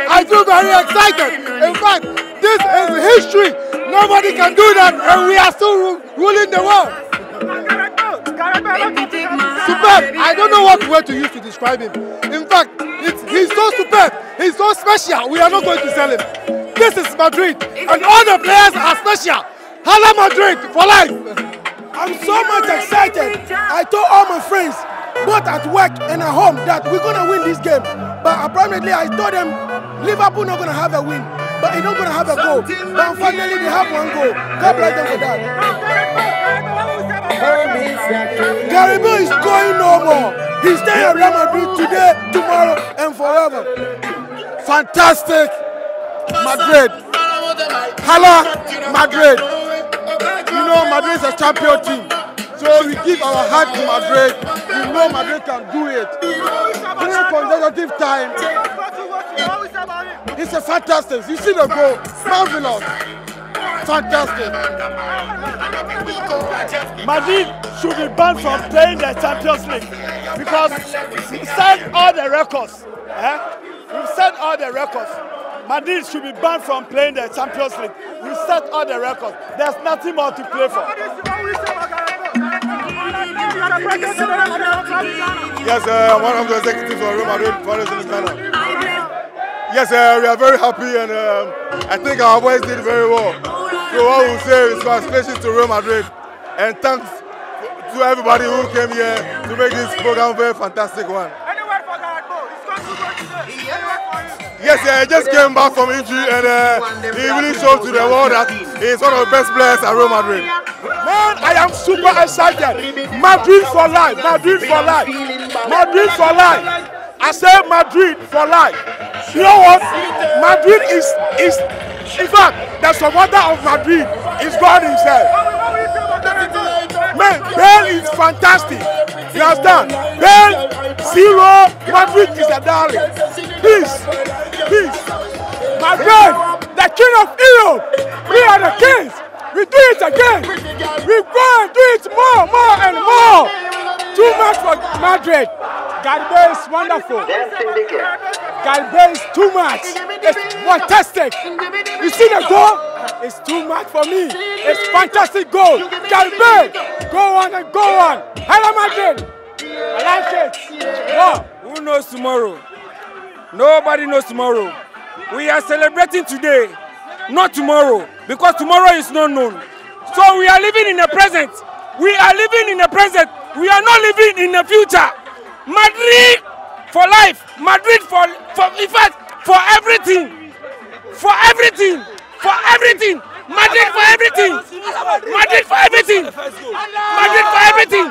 I feel very excited. In fact, this is history. Nobody can do that, and we are still ruling the world. Superb. I don't know what word to use to describe him. In fact, he's so superb. He's so special. We are not going to sell him. This is Madrid, and all the players are special. Hala Madrid for life. I'm so much excited. I told all my friends, both at work and at home, that we're gonna win this game. But apparently, I told them Liverpool not gonna have a win, but they're not gonna have a goal. But unfortunately, they have one goal. God bless them for that. Gary Bale is going no more. He's staying at Real Madrid today, tomorrow, and forever. Fantastic Madrid. Hala Madrid. You know Madrid is a champion team. So we give our heart to Madrid. We know Madrid can do it. 3 consecutive times. It's a fantastic. You see the goal. Marvelous. Fantastic. Madrid should be banned from playing the Champions League because we set all the records. We've set all the records. Madrid should be banned from playing the Champions League. We set all the records. There's nothing more to play for. Yes, one of the executives of Real Madrid for us in Ghana. Yes, we are very happy, and I think our boys did very well. So what we say is congratulations to Real Madrid, and thanks to everybody who came here to make this program a very fantastic one. Yes, he just came back from injury, and he really showed to the world that he's one of the best players at Real Madrid. Man, I am super excited. Madrid for life. Madrid for life. Madrid for life. I say Madrid for life. You know what? Madrid is in fact, the supporter of Madrid is God himself. Man, Bale is fantastic. You understand? Bale, zero. Madrid is a darling. Peace. Peace. Madrid, the king of Europe. We are the kings. We do it again. We go and do it more and more. Too much for Madrid. Bale is wonderful. Bale is too much. It's fantastic. You see the goal? It's too much for me. It's fantastic goal. Bale, go on and go on. Hello Madrid. I like it. No. Who knows tomorrow? Nobody knows tomorrow. We are celebrating today, not tomorrow, because tomorrow is not known. So we are living in the present. We are living in the present. We are not living in the future. Madrid for life. Madrid for in fact, for everything. For everything. For everything. Madrid for everything. Madrid for everything. Madrid for everything.